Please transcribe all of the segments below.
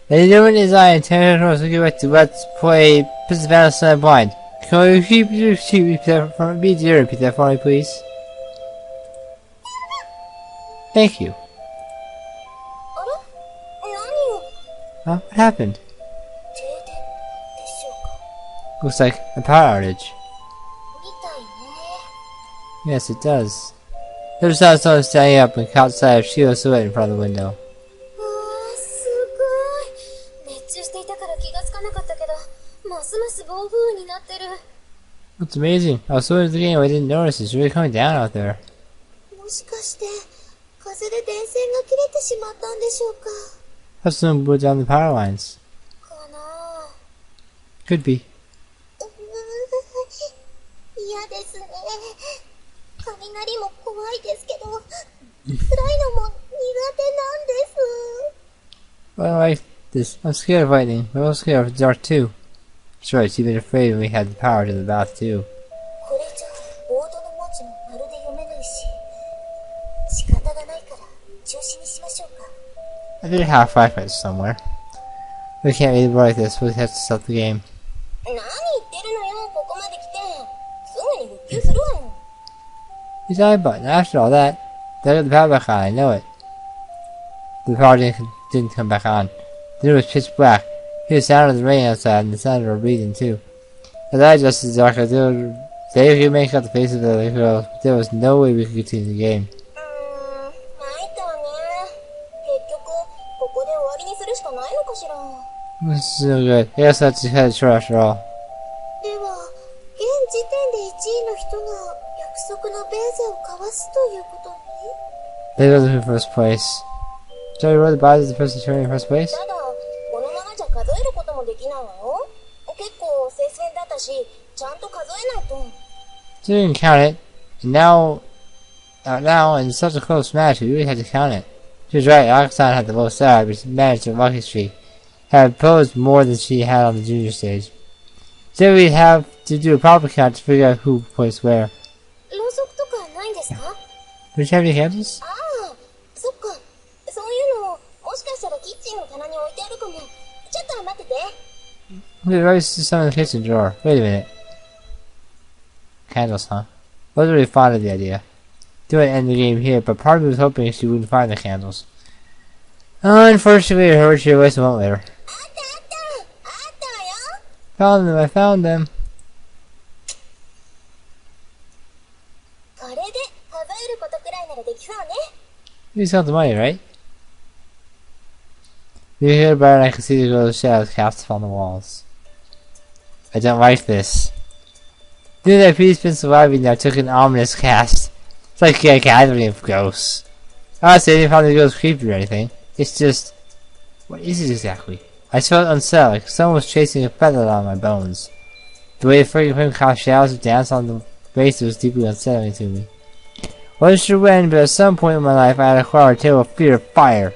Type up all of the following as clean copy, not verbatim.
Ladies and gentlemen, it's I, Tanner, so get back to Let's Play Pistol Battle Side Blind. Can you repeat that for me, please? Thank you. Huh? What happened? Looks like a power outage. Yes, it does. There's not someone standing up and caught sight of Sheila's silhouette in front of the window. That's amazing. I was so into the game I didn't notice it's really coming down out there. Have someone blew down the power lines. Could be. Well, I like this. I'm scared of lightning, but I'm also scared of the dark too. That's right, you've been afraid when we had the power to the bath too. I did have firefighters somewhere. We can't really be like this, we'll have to stop the game. He's on a button. After all that, they got the power back on, I know it. The power didn't come back on. The room was pitch black. He was the sound of the rain outside and the sound of her breathing too. As I adjusted the dark, they could make out the face of the other girl. There was no way we could continue the game. This is so good. I guess that's had a short after all. They were in first place. So you wrote the bodies of the person turning in first place? So you didn't count it. And now, in such a close match, we really had to count it. She was right, Aksan had the most side, but she managed a lucky streak. Had posed more than she had on the junior stage. So we'd have to do a proper count to figure out who placed where. Did you have any candles? There's always some in the kitchen drawer. Wait a minute. Candles, huh? I was really fond of the idea. Doing end the game here, but part of me was hoping she wouldn't find the candles. Unfortunately, I heard she voice a moment later. Found them, I found them. You got the money, right? You hear about it, I can see the girl's shadows cast on the walls. I don't like this. Knew that Pete's been surviving now took an ominous cast. It's like a gathering of ghosts. Honestly, I didn't find the ghost creepy or anything. It's just... what is it exactly? I just felt unsettled, like someone was chasing a feather on my bones. The way the freaking thing cast shadows of dance on the base was deeply unsettling to me. Wasn't sure when, but at some point in my life I had acquired a terrible fear of fire.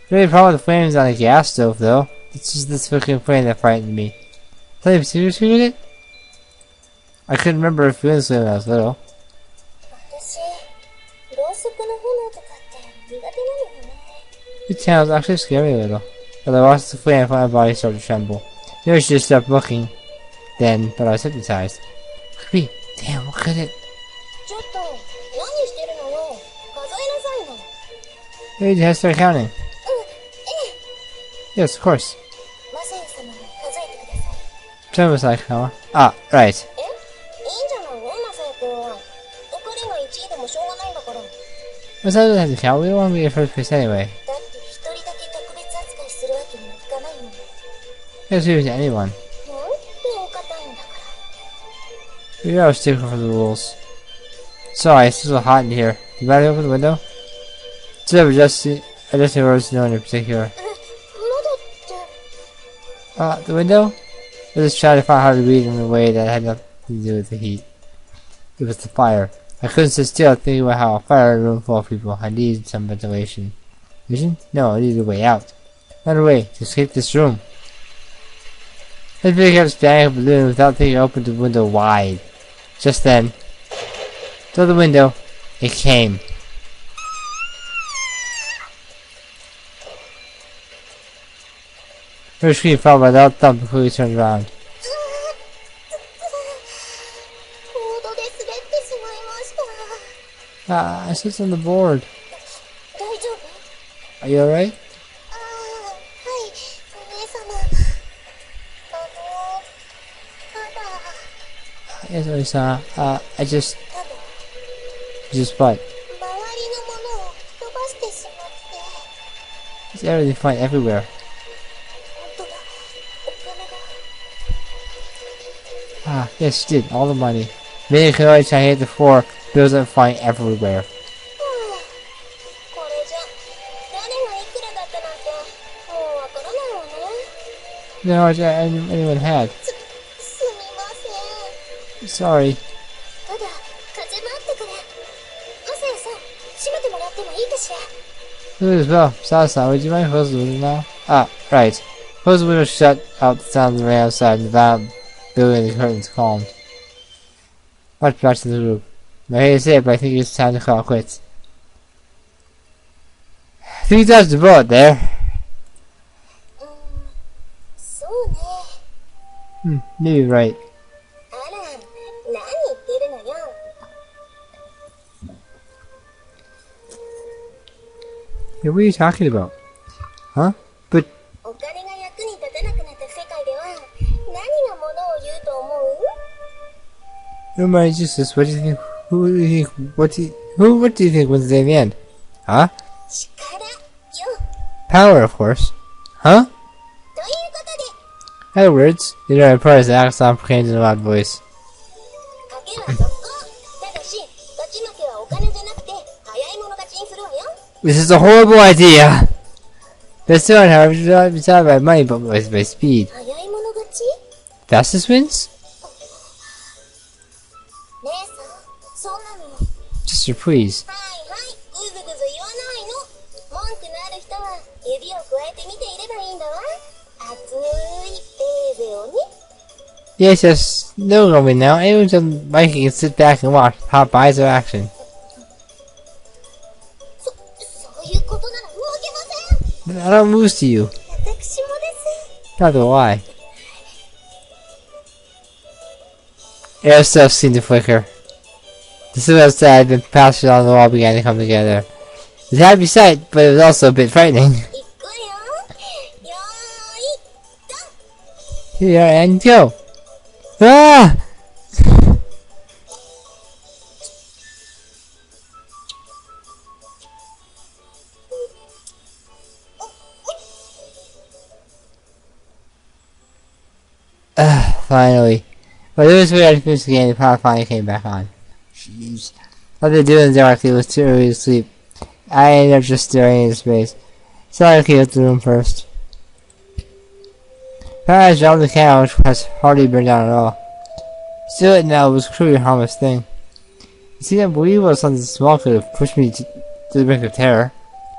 The only problem with the flames on a gas stove, though. It's just this freaking flame that frightened me. Tell you seriously with it? I couldn't remember a feeling when I was little. The channels actually scared me a little. But I watched the flame and my body started to tremble. Maybe I should have stopped looking then, but I was hypnotized. Creepy. Damn, what could it? Hey, you have to start counting. Yes, of course. Tell me, Masai-sama. Ah, right. Masai doesn't have to count. We don't want to be in first place anyway. Can't do it to anyone. We are sticking for the rules. Sorry, it's still hot in here. Do you mind open the window? So I just words no one in particular. The window? I was just trying to find how to read in a way that had nothing to do with the heat. It was the fire. I couldn't sit still thinking about how a fire in a room full of people. I needed some ventilation. Vision? No, I needed a way out. Another way to escape this room. I kept expanding a balloon without thinking I opened the window wide. Just then, through the window, it came. Her screen fell without thumb before we turned around. Ah, I slipped on the board. Are you alright? Yes, Lisa. I just what? It's everything fine everywhere. Ah, yes, she did. All the money. Maybe I could always try to hit the floor. Bills are flying everywhere. No, how much anyone had. Sorry. You as well. Sasa, would you mind closing the window now? Ah, right. Close the window shut out the sounds of the rain outside and the loud building the curtains calmed. March back to the room. I hate to say it, but I think it's time to call it quits. I think you dodged the bullet there. Maybe you're right. Yeah, what are you talking about? Huh? But... No matter Jesus, what do you think? Who do you think? What do you think wins in the end? Huh? Power, of course. Huh? In other words, you know, part as the accent proclaimed in a loud voice. This is a horrible idea! That's not how it's not by money, but by speed. Fastest wins? Sister, please. Yes, no going now. Anyone just Mikey can sit back and watch Popeye's action. I don't move to you. Neither will I. Air stuff seemed to flicker. The silhouette outside and pasture on the wall began to come together. It was a happy sight, but it was also a bit frightening. Here and go. Ah! Finally. But it was weird to finish the game, the power finally came back on. Jeez. What they do in the dark, it was too early to sleep. I ended up just staring into space. So I came out the room first. I dropped the candle, which was hardly burned down at all. Still, it now was truly a harmless thing. You see, I believe it was something small could have pushed me to the brink of terror,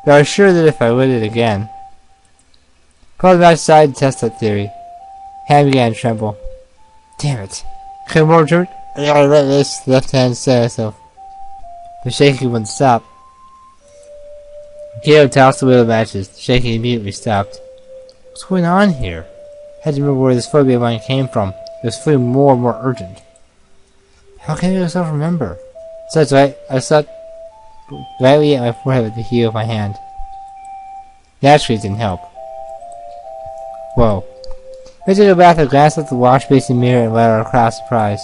but I was sure that if I lit it again. Crawled back outside to test that theory. Hand began to tremble. Damn it. Could more turn? I gotta let this left hand say myself. The shaking wouldn't stop. Caleb tossed away the matches. The shaking immediately stopped. What's going on here? I had to remember where this phobia of mine came from. It was feeling more and more urgent. How can I make myself remember? So that's right. I slept lightly at my forehead with the heel of my hand. Naturally, it didn't help. Whoa. I took a bath and glanced at the wash basin mirror and let out a cry of surprise.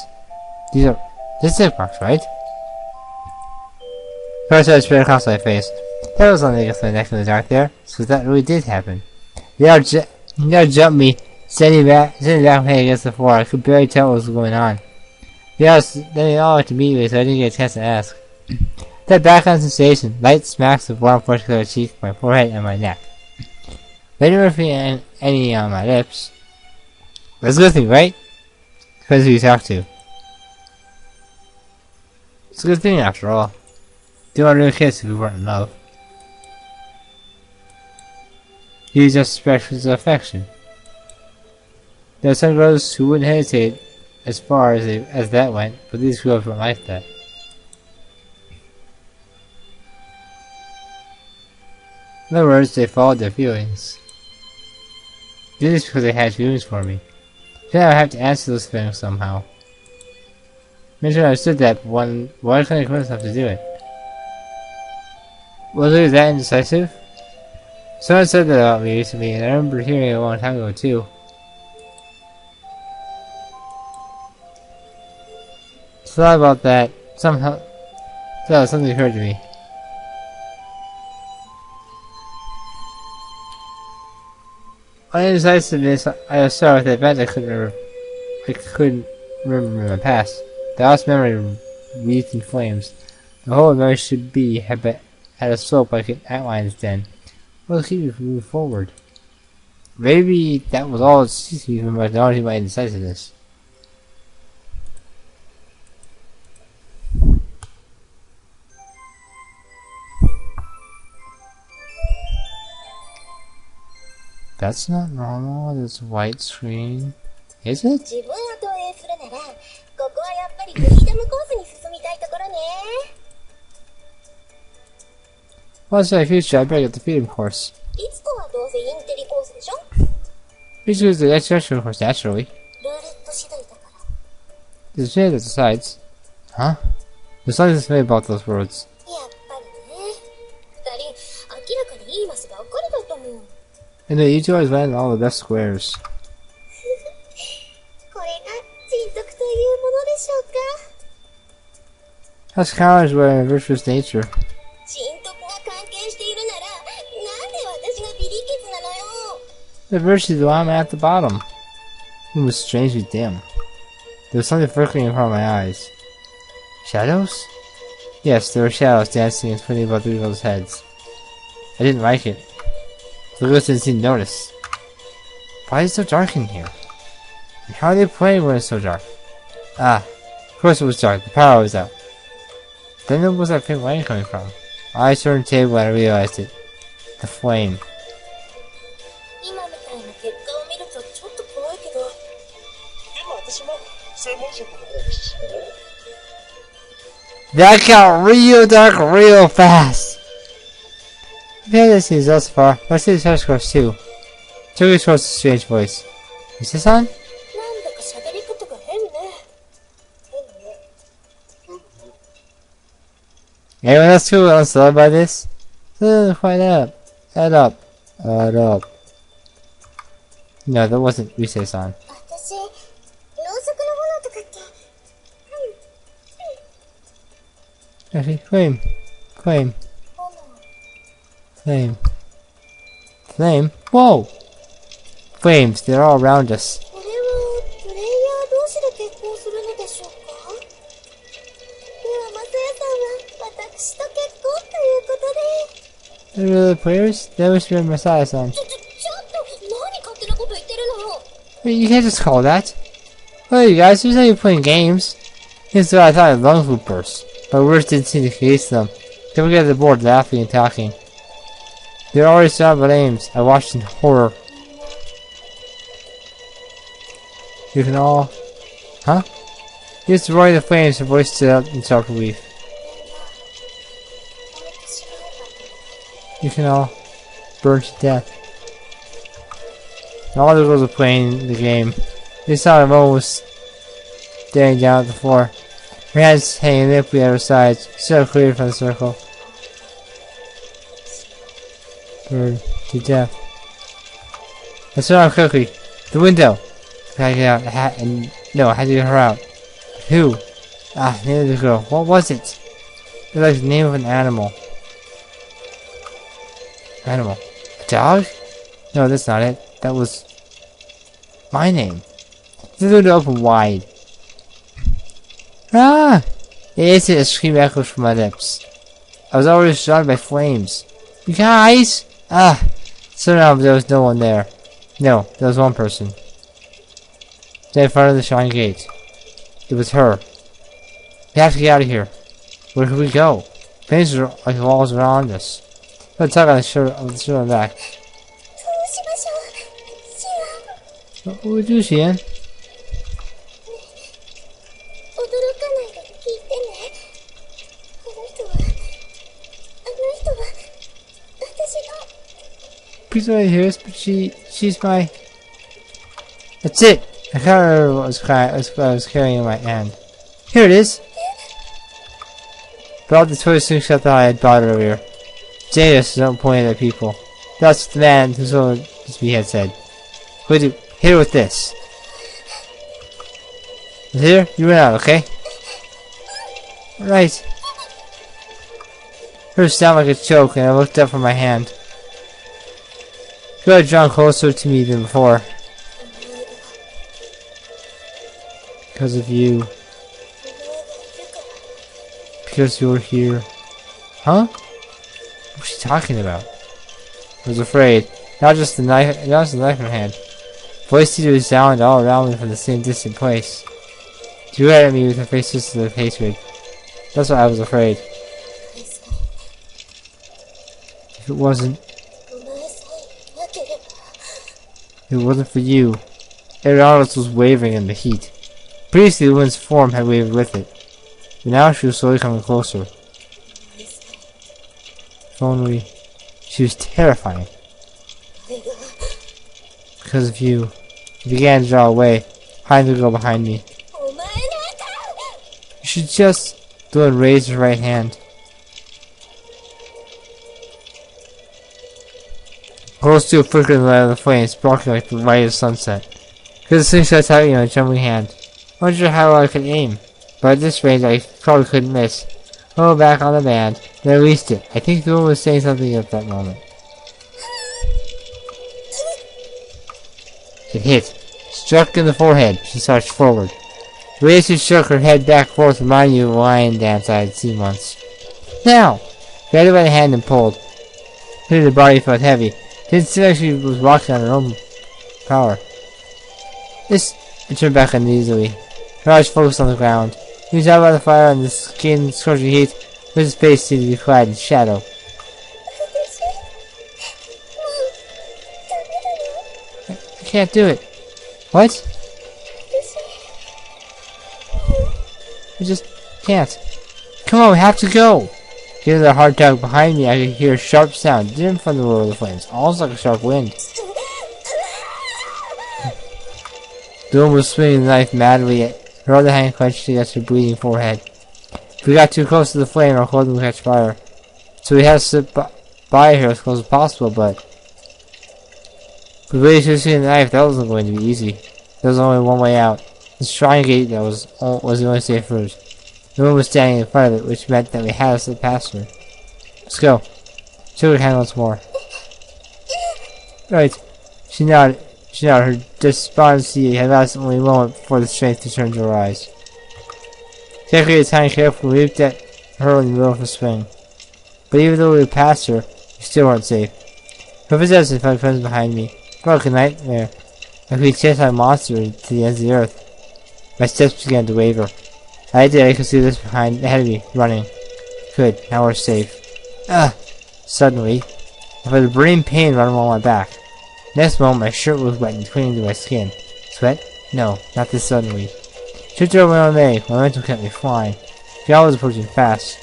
This is a box, right? First I spread across my face. That was something against my neck in the dark there, so that really did happen. Now jumped me, standing back my head against the floor. I could barely tell what was going on. Then they all went to meet me, so I didn't get a chance to ask. That background sensation, light smacks of warm flesh-colored cheek, my forehead, and my neck. I didn't feel any on my lips. That's a good thing, right? Depends who you talk to. It's a good thing, after all. Do want to really kiss if we weren't in love. Use just expressions of affection. There are some girls who wouldn't hesitate as far as that went, but these girls weren't like that. In other words, they followed their feelings. did this because they had feelings for me. Then I have to answer those feelings somehow. Maybe I understood that, but why couldn't I convince myself to do it? Was it that indecisive? Someone said that about me recently, and I remember hearing it a long time ago too. So I thought about that. Somehow, something occurred to me. On indecisiveness, I started with an event I couldn't remember in my past. The lost memory wreathed in flames. The whole memory should be had a slope like an outline's den. What will keep me from moving forward? Maybe that was all it seems me from my knowledge of my indecisiveness. That's not normal, this white screen. Is it? What's my future? I better get the freedom course. We choose the extraction course naturally. There's a that decides. Huh? There's something to say about those words. And you two always land all the best squares. That's college where virtuous nature. The virtue is why I'm at the bottom. It was strangely dim. There was something flickering in front of my eyes. Shadows? Yes, there were shadows dancing and spinning above the people's heads. I didn't like it. The ghosts didn't seem to notice. Why is it so dark in here? And how are they playing when it's so dark? Ah, of course it was dark. The power was out. Then where was that pink light coming from? I turned the table and I realized it. The flame. That got real dark real fast. I've had this news thus far, but I see the search course too. Took towards a strange voice. Is this on? Anyone else too unsettled by this? Quiet up. Head up. Head up. No, that wasn't Recess on. Actually, flame. Flame. Flame. Flame? Whoa! Flames, they're all around us. They're really players? They wish we were Messiah-san. You can't just call that. Hey you guys, who's you playing games? Here's what I thought of lungs would burst, but words didn't seem to case them. Then we got to the board laughing and talking. They were already surrounded by names. I watched in horror. You can all... Huh? Here's the roaring of the flames, her voice stood up in sharp relief. You can all burn to death. And all the girls were playing the game. They saw the woman was staring down at the floor. Her hands hanging limply at her sides. She stood clear from the circle. Burn to death. I saw her quickly. The window! I gotta get out. I had to get her out. Who? Ah, the name of the girl. What was it? It was like the name of an animal. Animal. A dog? No, that's not it. That was my name. The window opened wide. Ah! It isn't a scream echoes from my lips. I was already surrounded by flames. You guys! Ah! Somehow there was no one there. No, there was one person. Dead in front of the shrine gate. It was her. We have to get out of here. Where can we go? Flames are like walls around us. Let's tug on the shirt on the back. What will we do, Shian? Please don't hear us, but she's my... That's it! I can't remember what I was carrying in my hand. Here it is! Brought the toy slingshot that I had bought earlier. Janus don't point at people. That's what the man who sold it to me had said. What do? Hit her with this. Here, you run out, okay? Right. Heard sound like a choke, and I looked up from my hand. You had drawn closer to me than before. Because of you. Because you were here. Huh? What's she talking about? I was afraid. Not just the knife in her hand. Voices to resound all around me from the same distant place. She looked at me with her face twisted of hatred. That's why I was afraid. If it wasn't for you. Arianos was wavering in the heat. Previously, the woman's form had wavered with it. But now she was slowly coming closer. If only... She was terrifying. Because of you. She began to draw away, hiding the girl behind me. You should just... The woman raised her right hand. Close to a flickering light of the flames, sparkling like the light of sunset. Because the slingshot's out in a trembling hand. I wasn't sure how I could aim, but at this range I probably couldn't miss. I rolled back on the band, then I released it. I think the woman was saying something at that moment. It hit. Struck in the forehead. She surged forward. The way she shook her head back and forth reminded me of a lion dance I had seen once. Now! Grabbed her by the hand and pulled. Her body felt heavy. Didn't seem like she was walking on her own power. I turned back uneasily. Her eyes focused on the ground. He was out by the fire and the skin scorching heat, but his face seemed to be clad in shadow. I can't do it. What? I just can't. Come on, we have to go! Getting the hard tug behind me, I could hear a sharp sound, different from the roar of the flames, almost like a sharp wind. The woman was swinging the knife madly, her other hand clenched against her bleeding forehead. If we got too close to the flame, our clothing would catch fire. So we had to sit by her as close as possible, but... the way she was swinging the knife, that wasn't going to be easy. There was only one way out. The shrine gate that was the only safe route. The woman was standing in front of it, which meant that we had to slip past her. Let's go. Shook her hand once more. Right. She nodded. Her despondency had lasted only a moment before the strength returned to her eyes. Calculated time carefully leaped at her in the middle of the swing. But even though we had passed her, we still weren't safe. Her possession found friends behind me. It felt like a nightmare. Like we chased my monster to the ends of the earth. My steps began to waver. I could see this ahead of me, running. Good, now we're safe. Suddenly, I felt a burning pain running along my back. Next moment, my shirt was wet and clinging to my skin. Sweat? No, not this suddenly. Tripped over my own leg. My momentum kept me flying. The ground was approaching fast.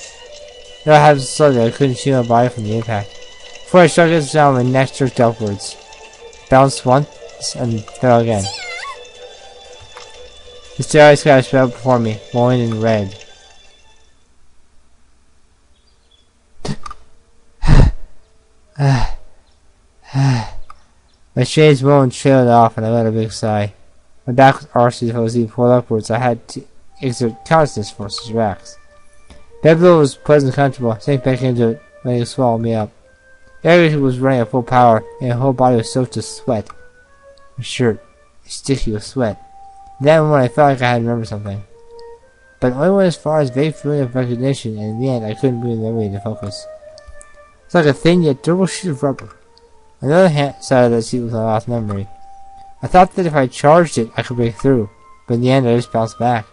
Though I had so that I couldn't shield my body from the impact. Before I struck it down, my neck jerked upwards. Bounced once, and fell again. The starry sky spread out before me, glowing in red. My strange moan trailed off and I let a big sigh. My back was arched as if I was being pulled upwards. I had to exert conscious forces relax. Bed below was pleasant and comfortable. I sank back into it, letting it swallow me up. Everything was running at full power, and my whole body was soaked with sweat. My shirt was sticky with sweat. In that moment I felt like I had remembered something. But only went as far as vague feeling of recognition, and in the end I couldn't bring the memory to focus. It's like a thin yet durable sheet of rubber. On the other side of that sheet was my lost memory. I thought that if I charged it, I could break through, but in the end I just bounced back.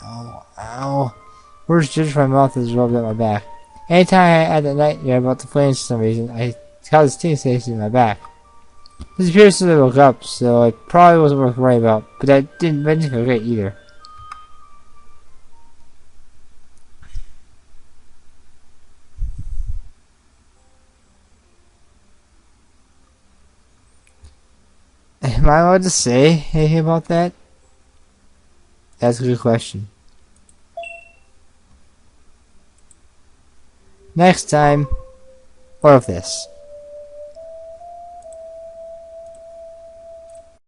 Ow, ow. Words dripped from my mouth as it rubbed at my back. Anytime I had that nightmare about the flames for some reason, I got a stinging sensation in my back. This appeared as soon as I woke up, so it probably wasn't worth worrying about, but that didn't feel great either. Am I allowed to say anything about that? That's a good question. Next time, more of this.